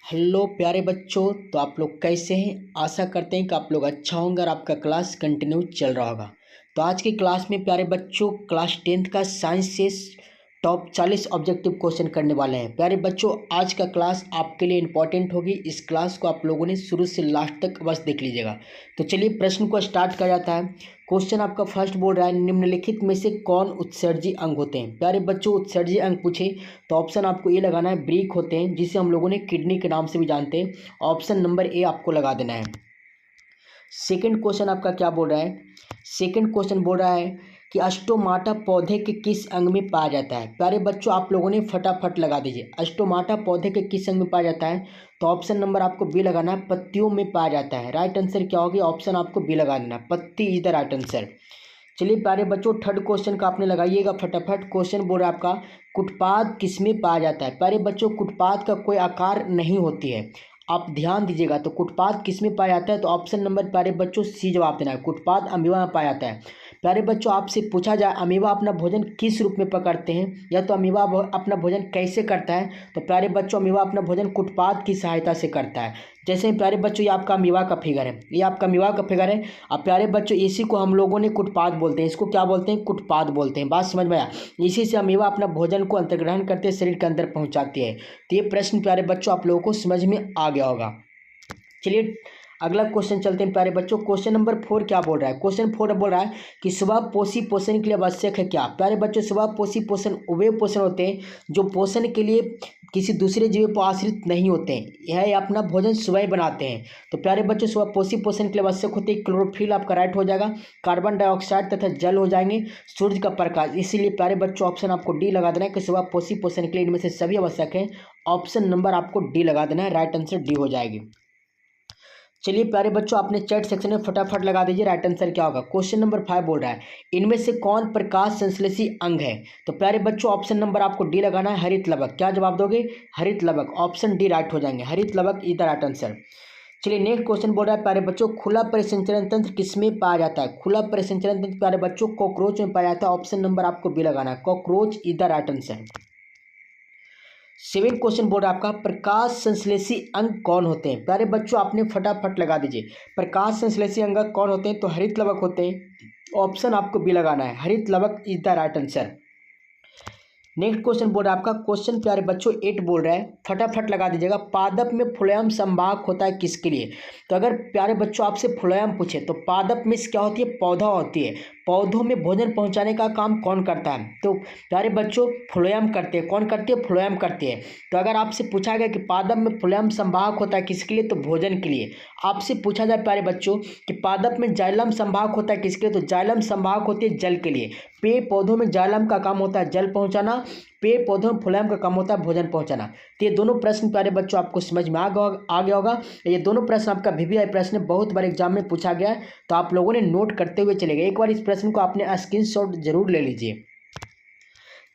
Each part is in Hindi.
हेलो प्यारे बच्चों। तो आप लोग कैसे हैं? आशा करते हैं कि आप लोग अच्छा होंगे और आपका क्लास कंटिन्यू चल रहा होगा। तो आज की क्लास में प्यारे बच्चों क्लास 10th का साइंस से टॉप 40 ऑब्जेक्टिव क्वेश्चन करने वाले हैं। प्यारे बच्चों आज का क्लास आपके लिए इंपॉर्टेंट होगी। इस क्लास को आप लोगों ने शुरू से लास्ट तक बस देख लीजिएगा। तो चलिए प्रश्न को स्टार्ट किया जाता है। क्वेश्चन आपका फर्स्ट बोल रहा है, निम्नलिखित में से कौन उत्सर्जी अंग होते हैं? प्यारे बच्चों उत्सर्जी अंग पूछे तो ऑप्शन आपको ये लगाना है, ब्रीक होते हैं जिसे हम लोगों ने किडनी के नाम से भी जानते हैं। ऑप्शन नंबर ए आपको लगा देना है। सेकंड क्वेश्चन आपका क्या बोल रहा है? सेकंड क्वेश्चन बोल रहा है कि अस्टोमाटा पौधे के किस अंग में पाया जाता है? प्यारे बच्चों आप लोगों ने फटाफट लगा दीजिए, अस्टोमाटा पौधे के किस अंग में पाया जाता है? तो ऑप्शन नंबर आपको बी लगाना है, पत्तियों में पाया जाता है। राइट आंसर क्या होगी? ऑप्शन आपको बी लगा देना, पत्ती इज द राइट आंसर। चलिए प्यारे बच्चों थर्ड क्वेश्चन का आपने लगाइएगा फटाफट। क्वेश्चन बोल रहा है आपका, कुटपाद किसमें पाया जाता है? प्यारे बच्चों कुटपाद का कोई आकार नहीं होती है, आप ध्यान दीजिएगा। तो कुटपाद किसमें पाया जाता है? तो ऑप्शन नंबर प्यारे बच्चों सी जवाब देना है, कुटपाद अमीबा में पाया जाता है। प्यारे बच्चों आपसे पूछा जाए अमीबा अपना भोजन किस रूप में पकड़ते हैं, या तो अमीबा अपना भोजन कैसे करता है? तो प्यारे बच्चों अमीबा अपना भोजन कुटपाद की सहायता से करता है। जैसे प्यारे बच्चों ये आपका अमीबा का फिगर है, ये आपका अमीबा का फिगर है। अब प्यारे बच्चों इसी को हम लोगों ने कुटपाद बोलते हैं, इसको क्या बोलते हैं? कुटपाद बोलते हैं। बात समझ में आया? इसी से अमीबा अपना भोजन को अंतर्ग्रहण करते शरीर के अंदर पहुंचाती है। तो ये प्रश्न प्यारे बच्चों आप लोगों को समझ में आ गया होगा। चलिए अगला क्वेश्चन चलते हैं प्यारे बच्चों। क्वेश्चन नंबर 4 क्या बोल रहा है? क्वेश्चन 4 बोल रहा है कि स्वपोषी पोषण के लिए आवश्यक है क्या? प्यारे बच्चों स्वपोषी पोषण वे पोषण होते हैं जो पोषण के लिए किसी दूसरे जीव पर आश्रित नहीं होते हैं, यह अपना भोजन स्वयं बनाते हैं। तो प्यारे बच्चों स्वपोषी पोषण के लिए आवश्यक होते हैं क्लोरोफिल आपका राइट हो जाएगा, कार्बन डाइऑक्साइड तथा जल हो जाएंगे, सूर्य का प्रकाश। इसीलिए प्यारे बच्चों ऑप्शन आपको डी लगा देना है कि स्वपोषी पोषण के लिए इनमें से सभी आवश्यक है। ऑप्शन नंबर आपको डी लगा देना है, राइट आंसर डी हो जाएगी। चलिए प्यारे बच्चों आपने चैट सेक्शन में फटाफट लगा दीजिए राइट आंसर क्या होगा। क्वेश्चन नंबर 5 बोल रहा है, इनमें से कौन प्रकाश संश्लेषी अंग है? तो प्यारे बच्चों ऑप्शन नंबर आपको डी लगाना है, हरित लवक। क्या जवाब दोगे? हरित लवक। ऑप्शन डी राइट हो जाएंगे, हरित लवक इज द राइट आंसर। चलिए नेक्स्ट क्वेश्चन बोल रहा है प्यारे बच्चों, खुला परिसंचरण तंत्र किसमें पाया जाता है? खुला परिसंचरण तंत्र प्यारे बच्चों कॉकरोच में पाया जाता है। ऑप्शन नंबर आपको बी लगाना है, cockroach is the right answer. 7 question board आपका, प्रकाश संश्लेषी अंग कौन होते हैं? प्यारे बच्चों आपने फटाफट लगा दीजिए, प्रकाश संश्लेषी अंग कौन होते हैं? तो हरित लवक होते हैं। ऑप्शन आपको बी लगाना है, हरित लवक is the right answer. Next question बोल रहा है आपका, क्वेश्चन प्यारे बच्चों 8 बोल रहा है, फटाफट लगा दीजिएगा, पादप में फ्लोएम संवाहक होता है किसके लिए? तो अगर प्यारे बच्चों आपसे फ्लोएम पूछे तो पादप में क्या होती है? पौधा होती है। पौधों में भोजन पहुंचाने का काम कौन करता है? तो प्यारे बच्चों फ्लोएम करते हैं। कौन करती है? फ्लोएम करती है। तो अगर आपसे पूछा गया कि पादप में फ्लोएम संवाहक होता है किसके लिए? तो भोजन के लिए। आपसे पूछा जाए प्यारे बच्चों कि पादप में जाइलम संवाहक होता है किसके लिए? तो जाइलम संवाहक होती है जल के लिए। पेड़ पौधों में जाइलम का काम होता है जल पहुंचाना, पेड़ पौधों में फ्लोएम का काम होता है भोजन पहुंचाना। तो ये दोनों प्रश्न प्यारे बच्चों आपको समझ में आ गया होगा। ये दोनों प्रश्न आपका वीवीआई प्रश्न बहुत बार एग्जाम में पूछा गया है, तो आप लोगों ने नोट करते हुए चलेगा। एक बार इस प्रश्न को आपने स्क्रीनशॉट जरूर ले लीजिए।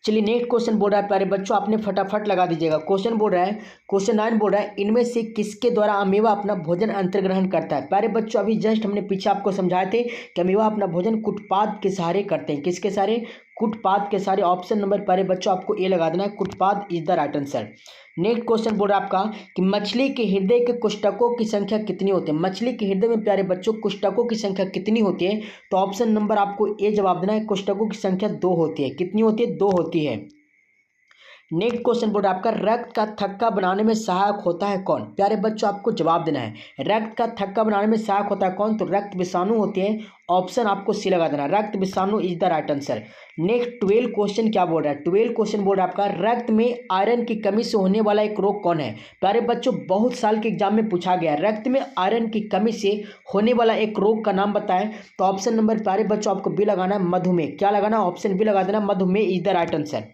चलिए नेक्स्ट क्वेश्चन बोल रहा है प्यारे बच्चों आपने फटाफट लगा दीजिएगा। क्वेश्चन बोल रहा है, क्वेश्चन 9 बोल रहा है, इनमें से किसके द्वारा अमीबा अपना भोजन अंतर्ग्रहण करता है? प्यारे बच्चों अभी जस्ट हमने पीछे आपको समझाए थे कि अमीबा अपना भोजन कुटपाद के सहारे करते हैं। किसके सहारे? कुटपाद के सहारे। ऑप्शन नंबर प्यारे बच्चों आपको ए लगा देना है, कुटपाद is the right answer. Next question बोल रहा है आपका कि मछली के हृदय के कुष्ठकों की संख्या कितनी होती है? मछली के हृदय में प्यारे बच्चों कुष्ठकों की संख्या कितनी होती है? तो ऑप्शन नंबर आपको ए जवाब देना है, कुष्ठकों की संख्या 2 होती है। कितनी होती है? 2 होती है। नेक्स्ट क्वेश्चन बोर्ड आपका, रक्त का थक्का बनाने में सहायक होता है कौन? प्यारे बच्चों आपको जवाब देना है, रक्त का थक्का बनाने में सहायक होता है कौन? तो रक्त विषाणु होती है। ऑप्शन आपको सी लगा देना, रक्त विषाणु is the right answer. Next 12 question क्या बोल रहा है? 12 क्वेश्चन बोल रहा है आपका, रक्त में आयरन की कमी से होने वाला एक रोग कौन है? प्यारे बच्चों बहुत साल के एग्जाम में पूछा गया है, रक्त में आयरन की कमी से होने वाला एक रोग का नाम बताएं। तो ऑप्शन नंबर प्यारे बच्चों आपको बी लगाना है, मधुमेह। क्या लगाना? ऑप्शन बी लगा देना, मधुमेह is the right answer.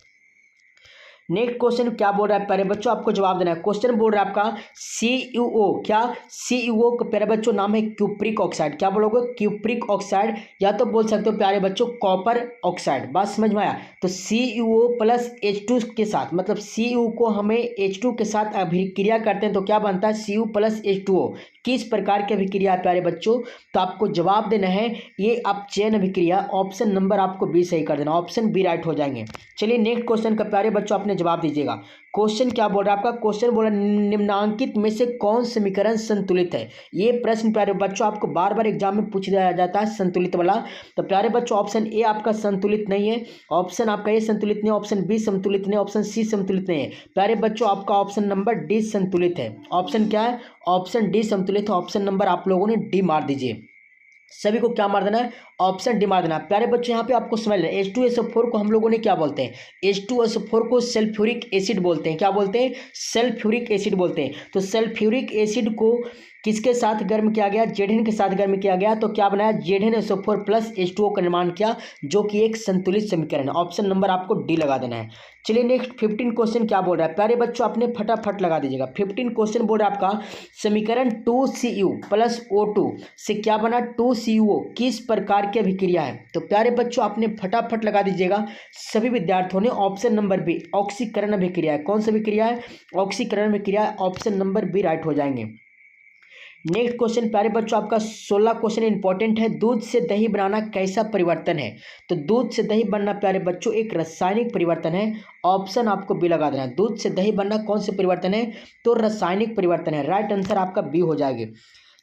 Next question क्या बोल रहा है प्यारे बच्चों आपको जवाब देना है। क्वेश्चन बोल रहा है आपका, CuO। क्या? CuO का प्यारे बच्चों नाम है क्यूप्रिक ऑक्साइड। क्या बोलोगे? क्यूप्रिक ऑक्साइड, या तो बोल सकते हो प्यारे बच्चों कॉपर ऑक्साइड। बात समझ में आया? तो CuO प्लस H2 के साथ, मतलब Cu को हमें H2 के साथ अभिक्रिया करते हैं तो क्या बनता है? Cu plus H2O। किस प्रकार की अभिक्रिया है प्यारे बच्चों? तो आपको जवाब देना है ये अपचयन अभिक्रिया। ऑप्शन नंबर आपको बी सही कर देना, ऑप्शन बी राइट हो जाएंगे। चलिए नेक्स्ट क्वेश्चन का प्यारे बच्चों आपने जवाब दीजिएगा। क्वेश्चन क्या बोल रहा है आपका? क्वेश्चन बोल रहा है निम्नांकित में से कौन समीकरण संतुलित है? ये प्रश्न प्यारे बच्चों आपको बार बार एग्जाम में पूछ दिया जाता है, संतुलित वाला। तो प्यारे बच्चों ऑप्शन ए आपका संतुलित नहीं है, ऑप्शन आपका ए संतुलित नहीं, ऑप्शन बी संतुलित नहीं, ऑप्शन सी संतुलित नहीं है। प्यारे बच्चों आपका ऑप्शन नंबर डी संतुलित है। ऑप्शन क्या है? ऑप्शन डी संतुलित है। ऑप्शन नंबर आप लोगों ने डी मार दीजिए। सभी को क्या मार देना है? ऑप्शन डी मार देना है। प्यारे बच्चों यहाँ पे आपको समझ लें, H2SO4 को हम लोगों ने क्या बोलते हैं? H2SO4 को सल्फ्यूरिक एसिड बोलते हैं। क्या बोलते हैं? सल्फ्यूरिक एसिड बोलते हैं। तो सल्फ्यूरिक एसिड को किसके साथ गर्म किया गया? जेडन के साथ गर्म किया गया। तो क्या बनाया? ZnSO4 प्लस H2O का निर्माण किया, जो कि एक संतुलित समीकरण है। ऑप्शन नंबर आपको डी लगा देना है। चलिए नेक्स्ट 15 क्वेश्चन क्या बोल रहा है प्यारे बच्चों, आपने फटाफट लगा दीजिएगा। 15 क्वेश्चन बोल रहा है आपका समीकरण 2Cu प्लस O2 से क्या बना? 2CuO किस प्रकार की अभिक्रिया है? तो प्यारे बच्चों आपने फटाफट लगा दीजिएगा सभी विद्यार्थियों ने। ऑप्शन नंबर बी ऑक्सीकरण अभिक्रिया है। कौन सी अभिक्रिया है? ऑक्सीकरण अभिक्रिया है। ऑप्शन नंबर बी राइट हो जाएंगे। नेक्स्ट क्वेश्चन प्यारे बच्चों आपका 16 क्वेश्चन इंपॉर्टेंट है। दूध से दही बनाना कैसा परिवर्तन है? तो दूध से दही बनना प्यारे बच्चों एक रासायनिक परिवर्तन है। ऑप्शन आपको बी लगा देना है। दूध से दही बनना कौन से परिवर्तन है? तो रासायनिक परिवर्तन है। राइट आंसर आपका बी हो जाएगी।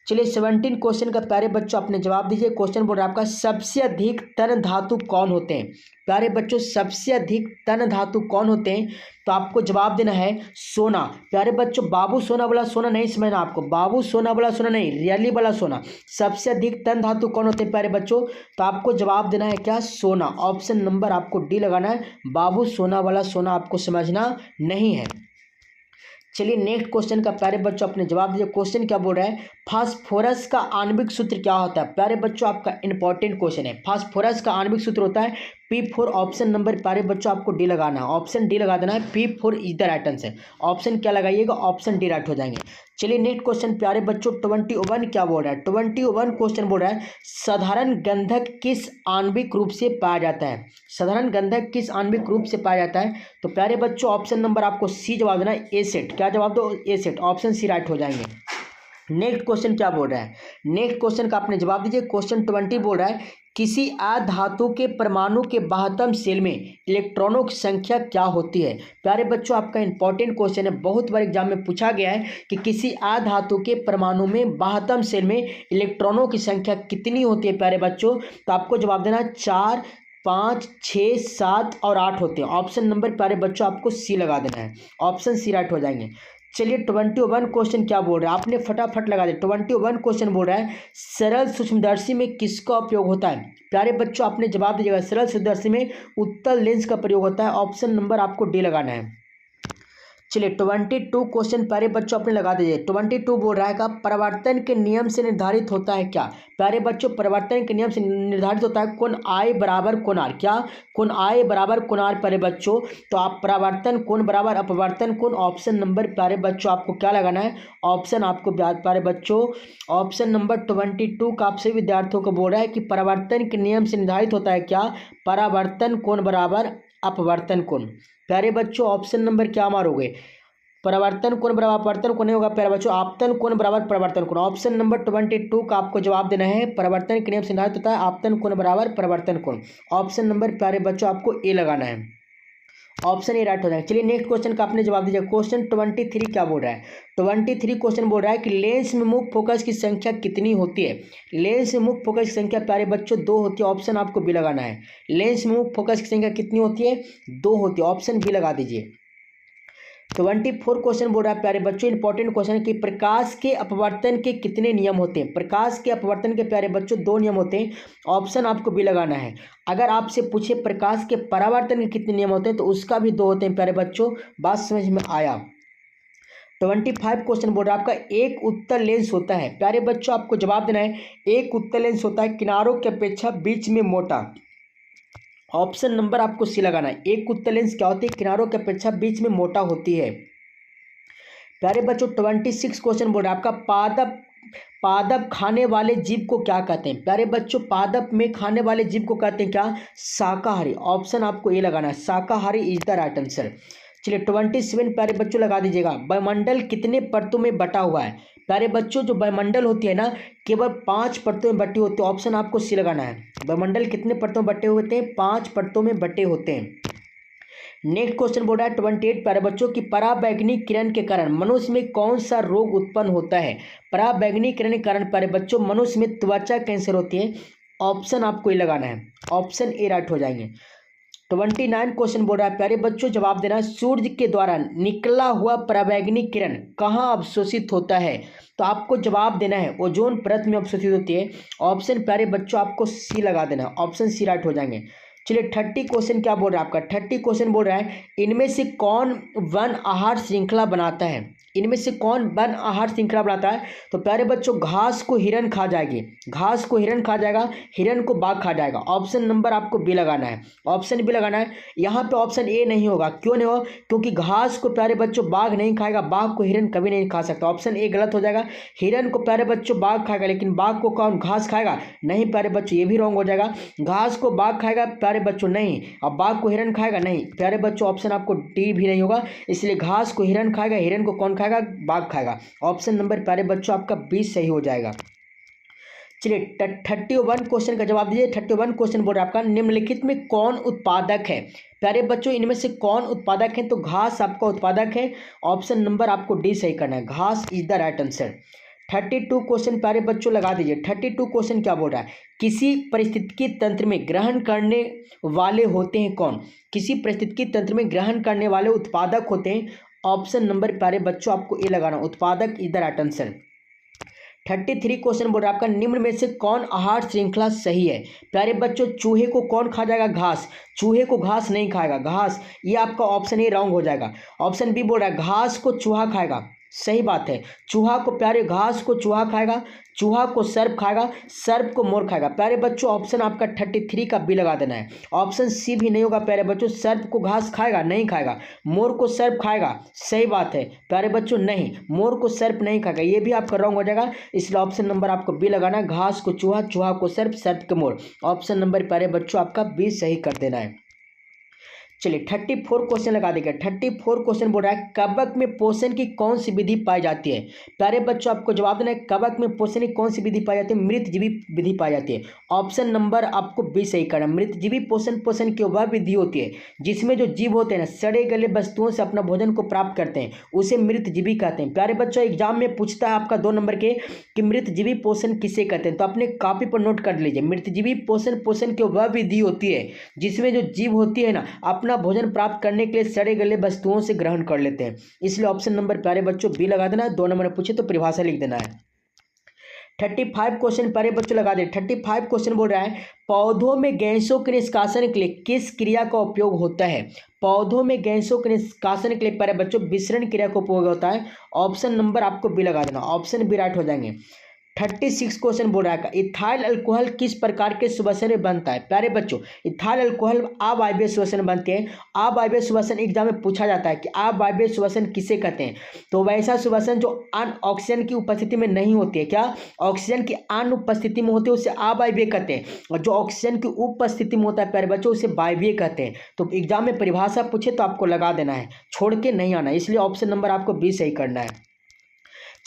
चलिए 17 क्वेश्चन का प्यारे बच्चों आपने जवाब दीजिए। क्वेश्चन बोल रहा है आपका सबसे अधिक तन धातु कौन होते हैं? प्यारे बच्चों सबसे अधिक तन धातु कौन होते हैं? तो आपको जवाब देना है सोना। प्यारे बच्चों बाबू सोना वाला सोना नहीं समझना आपको, बाबू सोना वाला सोना नहीं, रियली वाला सोना। सबसे अधिक तन धातु कौन होते हैं प्यारे बच्चों? तो आपको जवाब देना है क्या? सोना। ऑप्शन नंबर आपको डी लगाना है। बाबू सोना वाला सोना आपको समझना नहीं है। चलिए नेक्स्ट क्वेश्चन का प्यारे बच्चों अपने जवाब दीजिए। क्वेश्चन क्या बोल रहा है? फास्फोरस का आणविक सूत्र क्या होता है? प्यारे बच्चों आपका इंपॉर्टेंट क्वेश्चन है। फास्फोरस का आणविक सूत्र होता है P4। ऑप्शन नंबर प्यारे बच्चों आपको डी लगाना है। ऑप्शन डी लगा देना है। P4 is the right answer. Option क्या लगाइएगा? ऑप्शन डी राइट हो जाएंगे। चलिए नेक्स्ट क्वेश्चन प्यारे बच्चों 21 क्या बोल रहा है? 21 क्वेश्चन बोल रहा है साधारण गंधक किस आणविक रूप से पाया जाता है? साधारण गंधक किस आणविक रूप से पाया जाता है? तो प्यारे बच्चों ऑप्शन नंबर आपको सी जवाब देना है, एसिड। क्या जवाब दो? एसिड। ऑप्शन सी राइट हो जाएंगे। नेक्स्ट क्वेश्चन क्या बोल रहा है? नेक्स्ट क्वेश्चन का आपने जवाब दीजिए। क्वेश्चन 20 बोल रहा है किसी अधातु के परमाणु के बाह्यतम शेल में इलेक्ट्रॉनों की संख्या क्या होती है? प्यारे बच्चों आपका इंपॉर्टेंट क्वेश्चन है, बहुत बार एग्जाम में पूछा गया है कि किसी अधातु के परमाणु में बाह्यतम शेल में इलेक्ट्रॉनों की संख्या कितनी होती है प्यारे बच्चों? तो आपको जवाब देना 4, 5, 6, 7 और 8 होते हैं। ऑप्शन नंबर प्यारे बच्चों आपको सी लगा देना है। ऑप्शन सी राइट हो जाएंगे। चलिए 21 क्वेश्चन क्या बोल रहा है? आपने फटाफट लगा दिया। 21 क्वेश्चन बोल रहा है सरल सूक्ष्मदर्शी में किसका उपयोग होता है? प्यारे बच्चों आपने जवाब दीजिएगा। सरल सूक्ष्मदर्शी में उत्तल लेंस का प्रयोग होता है। ऑप्शन नंबर आपको डी लगाना है। चलिए 22 क्वेश्चन प्यारे बच्चों अपने लगा दीजिए। 22 बोल रहा है का परावर्तन के नियम से निर्धारित होता है क्या? प्यारे बच्चों परावर्तन के नियम से निर्धारित होता है कोण I बराबर कोण R। क्या? कोण I बराबर कोण R प्यारे बच्चों। तो आप परावर्तन कोण बराबर अपवर्तन कोण। ऑप्शन नंबर प्यारे बच्चों आपको क्या लगाना है? ऑप्शन आपको प्यारे बच्चों ऑप्शन नंबर 22 का आप सभी विद्यार्थियों को बोल रहा है कि परावर्तन के नियम से निर्धारित होता है क्या? परावर्तन कोण बराबर अपवर्तन कोण। प्यारे बच्चों ऑप्शन नंबर क्या मारोगे? परावर्तन कोण बराबर अपवर्तन कोण नहीं होगा प्यारे बच्चों, आपतन कोण बराबर परावर्तन कोण। ऑप्शन नंबर 22 का आपको जवाब देना है परावर्तन के नियम से निर्धारित होता है आपतन कोण बराबर परावर्तन कोण। ऑप्शन नंबर प्यारे बच्चों आपको ए लगाना है। ऑप्शन ए राइट हो जाएगा। चलिए नेक्स्ट क्वेश्चन का आपने जवाब दीजिए। क्वेश्चन 23 क्या बोल रहा है? 23 क्वेश्चन बोल रहा है कि लेंस में मुख्य फोकस की संख्या कितनी होती है? लेंस में मुख्य फोकस की संख्या प्यारे बच्चों 2 होती है। ऑप्शन आपको बी लगाना है। लेंस में मुख्य फोकस की संख्या कितनी होती है? 2 होती है। ऑप्शन बी लगा दीजिए। 24 क्वेश्चन बोल रहा है प्यारे बच्चों इंपॉर्टेंट क्वेश्चन है कि प्रकाश के अपवर्तन के कितने नियम होते हैं? प्रकाश के अपवर्तन के प्यारे बच्चों 2 नियम होते हैं। ऑप्शन आपको बी लगाना है। अगर आपसे पूछे प्रकाश के परावर्तन के कितने नियम होते हैं तो उसका भी 2 होते हैं प्यारे बच्चों। बात समझ में आया? 25 क्वेश्चन बोल रहा है आपका एक उत्तल लेंस होता है। प्यारे बच्चों आपको जवाब देना है एक उत्तल लेंस होता है किनारों की अपेक्षा बीच में मोटा। ऑप्शन नंबर आपको सी लगाना है। एक उत्तल लेंस क्या होती है? किनारों की अपेक्षा बीच में मोटा होती है। प्यारे बच्चों 26 क्वेश्चन बोल रहा है आपका पादप खाने वाले जीव को क्या कहते हैं? प्यारे बच्चों पादप में खाने वाले जीव को कहते हैं क्या? शाकाहारी। ऑप्शन आपको ए लगाना है। शाकाहारी इज द राइट आंसर। चलिए 27 प्यारे बच्चों लगा दीजिएगा, वायुमंडल कितने परतों में बटा हुआ है। प्यारे बच्चों जो वायुमंडल होती है ना केवल 5 परतों में बटी होती है, ऑप्शन आपको सी लगाना है। वायुमंडल कितने परतों में बटे होते हैं, 5 परतों में बटे होते हैं। नेक्स्ट क्वेश्चन बोल रहा है 28 प्यारे बच्चों की पराबैंगनी किरण के कारण मनुष्य में कौन सा रोग उत्पन्न होता है। पराबैंगनी किरण के कारण प्यारे बच्चों मनुष्य में त्वचा कैंसर होती है, ऑप्शन आपको ये लगाना है, ऑप्शन ए राइट हो जाएंगे। 29 क्वेश्चन बोल रहा है प्यारे बच्चों जवाब देना है, सूर्य के द्वारा निकला हुआ पराबैंगनी किरण कहाँ अवशोषित होता है। तो आपको जवाब देना है ओजोन परत में अवशोषित होती है, ऑप्शन प्यारे बच्चों आपको सी लगा देना है, ऑप्शन सी राइट हो जाएंगे। चलिए 30 क्वेश्चन क्या बोल रहा है आपका, 30 क्वेश्चन बोल रहा है इनमें से कौन वन आहार श्रृंखला बनाता है। इनमें से कौन वन आहार श्रृंखला बनाता है। तो प्यारे बच्चों घास को हिरन खा जाएगी, घास को हिरन खा जाएगा, हिरन को बाघ खा जाएगा, ऑप्शन नंबर आपको बी लगाना है, ऑप्शन बी लगाना है। यहाँ पे ऑप्शन ए नहीं होगा, क्यों नहीं होगा, क्योंकि घास को प्यारे बच्चों बाघ नहीं खाएगा, बाघ को हिरन कभी नहीं खा सकता, ऑप्शन ए गलत हो जाएगा। हिरन को प्यारे बच्चों बाघ खाएगा, लेकिन बाघ को कौन घास खाएगा, नहीं प्यारे बच्चों ये भी रॉन्ग हो जाएगा। घास को बाघ खाएगा प्यारे बच्चों नहीं, अब बाघ को हिरन खाएगा नहीं, प्यारे बच्चों ऑप्शन आपको डी भी नहीं होगा, इसलिए घास को हिरन खाएगा, हिरन को कौन खाएगा, बाघ खाएगा, ऑप्शन नंबर प्यारे बच्चों आपका बी सही हो जाएगा। चलिए 31 क्वेश्चन का जवाब दीजिए। 31 क्वेश्चन बोल रहा है आपका निम्नलिखित में कौन उत्पादक है। प्यारे बच्चों इनमें से कौन उत्पादक है, तो घास आपका उत्पादक है, ऑप्शन नंबर आपको डी सही करना है, घास is the right answer. 32 question प्यारे बच्चों लगा दीजिए। 32 क्वेश्चन क्या बोल रहा है, किसी परिस्थितिकी तंत्र में ग्रहण करने वाले होते हैं कौन। किसी परिस्थितिकी तंत्र में ग्रहण करने वाले उत्पादक होते हैं, ऑप्शन नंबर प्यारे बच्चों आपको ए लगाना, उत्पादक is the right answer. 33 question बोल रहा है आपका निम्न में से कौन आहार श्रृंखला सही है। प्यारे बच्चों चूहे को कौन खा जाएगा, घास, चूहे को घास नहीं खाएगा, घास ये आपका ऑप्शन ए रॉन्ग हो जाएगा। ऑप्शन बी बोल रहा है घास को चूहा खाएगा, सही बात है, चूहा को प्यारे घास को चूहा खाएगा, चूहा को सर्प खाएगा, सर्प को मोर खाएगा। प्यारे बच्चों ऑप्शन आपका 33 का बी लगा देना है, ऑप्शन सी भी नहीं होगा प्यारे बच्चों, सर्प को घास खाएगा नहीं खाएगा, मोर को सर्प खाएगा, सही बात है प्यारे बच्चों नहीं, मोर को सर्प नहीं खाएगा, ये भी आपका रॉन्ग हो जाएगा, इसलिए ऑप्शन नंबर आपको बी लगाना है, घास को चूहा, चूहा को सर्प, सर्प को मोर, ऑप्शन नंबर प्यारे बच्चों आपका बी सही कर देना है। चलिए 34 क्वेश्चन लगा देगा। 34 क्वेश्चन बोल रहा है कवक में पोषण की कौन सी विधि पाई जाती है। प्यारे बच्चों आपको जवाब देना है कवक में पोषण की कौन सी विधि पाई जाती है, मृतजीवी विधि पाई जाती है, ऑप्शन नंबर आपको बी सही करना। मृतजीवी पोषण की वह विधि होती है जिसमें जो जीव होते हैं ना सड़े गले वस्तुओं से अपना भोजन को प्राप्त करते हैं, उसे मृतजीवी कहते हैं। प्यारे बच्चों एग्जाम में पूछता है आपका 2 नंबर के कि मृतजीवी पोषण किसे कहते हैं, तो अपने कॉपी पर नोट कर लीजिए। मृतजीवी पोषण की वह विधि होती है जिसमें जो जीव होती है ना अपना भोजन प्राप्त करने के लिए सड़े गले वस्तुओं से ग्रहण कर लेते हैं, इसलिए ऑप्शन नंबर प्यारे बच्चों बी लगा देना है। 2 नंबर पूछे तो परिभाषा लिख देना है। 35 क्वेश्चन प्यारे बच्चों लगा दे। 35 क्वेश्चन बोल रहा है पौधों में गैसों के निष्कासन के लिए किस क्रिया का उपयोग होता है। पौधों में गैसों के निष्कासन के लिए प्यारे बच्चों विसरण क्रिया का उपयोग होता है, ऑप्शन नंबर आपको बी लगा देना, ऑप्शन बी राइट हो जाएंगे। 36 क्वेश्चन बोल रहा है इथाइल अल्कोहल किस प्रकार के सुवासन में बनता है। प्यारे बच्चों इथाइल अल्कोहल अवायवीय सुवासन बनते हैं। अवायवीय सुवासन एग्जाम में पूछा जाता है कि अवायवीय सुवासन किसे कहते हैं, तो वैसा सुवासन जो अन्य ऑक्सीजन की उपस्थिति में नहीं होती है, क्या ऑक्सीजन की अन्य उपस्थिति में होती है उसे अवायवीय कहते हैं, और जो ऑक्सीजन की उपस्थिति में होता है प्यारे बच्चों उसे वायवीय कहते हैं। तो एग्जाम में परिभाषा पूछे तो आपको लगा देना है, छोड़ के नहीं आना, इसलिए ऑप्शन नंबर आपको बी सही करना है।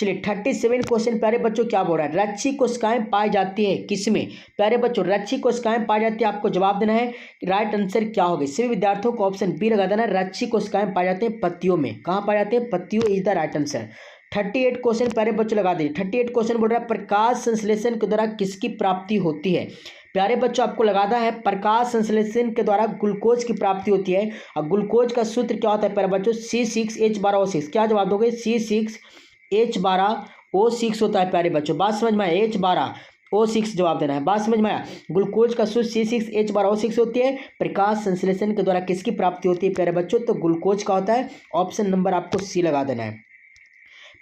चलिए 37 क्वेश्चन प्यारे बच्चों क्या बोल रहा है रच्छी कोशिकाएं पाई जाती है किसमें। प्यारे बच्चों रच्छी कोशिकाएं पाई जाती है, आपको जवाब देना है राइट आंसर क्या होगा। सभी विद्यार्थियों को ऑप्शन बी लगा देना, रच्छी कोशिकाएं पाई जाती हैं पत्तियों में। कहाँ पाए जाते हैं, पत्तियों is the right answer. 38 question प्यारे बच्चों लगा दीजिए। 38 क्वेश्चन बोल रहा है प्रकाश संश्लेषण के द्वारा किसकी प्राप्ति होती है। प्यारे बच्चों आपको लगाना है प्रकाश संश्लेषण के द्वारा ग्लूकोज की प्राप्ति होती है, और ग्लूकोज का सूत्र क्या होता है प्यारे बच्चों C6H12O6। क्या जवाब दोगे, C6H12O6 होता है प्यारे बच्चों। बात समझ में आया, H12O6 जवाब देना है, बात समझ में आया। ग्लूकोज का सूत्र C6H12O6 होती है। प्रकाश संश्लेषण के द्वारा किसकी प्राप्ति होती है प्यारे बच्चों, तो ग्लूकोज का होता है। ऑप्शन नंबर आपको सी लगा देना है।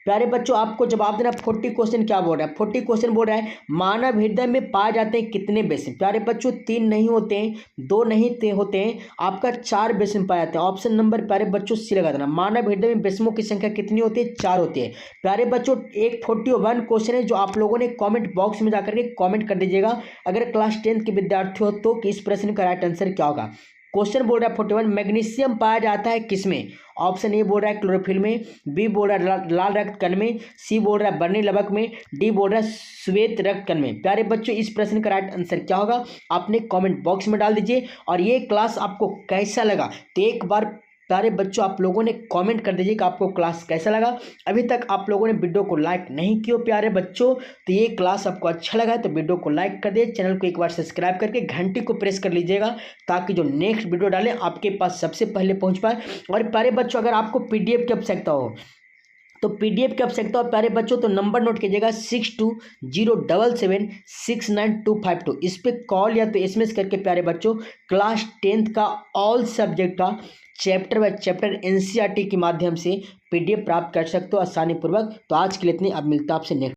प्यारे बच्चों आपको जवाब देना 40 क्वेश्चन क्या बोल रहा है। 40 क्वेश्चन बोल रहा है मानव हृदय में पाए जाते हैं कितने बेसिन। प्यारे बच्चों 3 नहीं होते हैं, 2 नहीं होते हैं, आपका 4 बेसिन पाए जाते हैं। ऑप्शन नंबर प्यारे बच्चों सी लगा देना। मानव हृदय में बेसिनों की संख्या कितनी होती है, 4 होती है। प्यारे बच्चों एक 41 क्वेश्चन है जो आप लोगों ने कॉमेंट बॉक्स में जाकर के कॉमेंट कर दीजिएगा, अगर क्लास 10 के विद्यार्थी हो तो कि इस प्रश्न का राइट आंसर क्या होगा। क्वेश्चन बोल रहा है 41, मैग्नीशियम पाया जाता है किसमें? ऑप्शन ए बोल रहा है क्लोरोफिल में, बी बोल रहा है लाल रक्त कण में, सी बोल रहा है बर्नी लवक में, डी बोल रहा है श्वेत रक्त कण में। प्यारे बच्चों, इस प्रश्न का राइट आंसर क्या होगा आपने कमेंट बॉक्स में डाल दीजिए। और ये क्लास आपको कैसा लगा तो एक बार प्यारे बच्चों आप लोगों ने कमेंट कर दीजिए कि आपको क्लास कैसा लगा। अभी तक आप लोगों ने वीडियो को लाइक नहीं किया प्यारे बच्चों, तो ये क्लास आपको अच्छा लगा है तो वीडियो को लाइक कर दिए, चैनल को एक बार सब्सक्राइब करके घंटी को प्रेस कर लीजिएगा ताकि जो नेक्स्ट वीडियो डालें आपके पास सबसे पहले पहुंच पाए। और प्यारे बच्चों, अगर आपको पीडीएफ की आवश्यकता हो तो पीडीएफ की आवश्यकता हो प्यारे बच्चों तो नंबर नोट कीजिएगा 6207769252। इस पर कॉल या तो एसएमएस करके प्यारे बच्चों क्लास 10th का ऑल सब्जेक्ट का चैप्टर बाय चैप्टर एनसीईआरटी के माध्यम से पीडीएफ प्राप्त कर सकते हो आसानी पूर्वक। तो आज के लिए इतनी, अब मिलता है आपसे नेक्स्ट।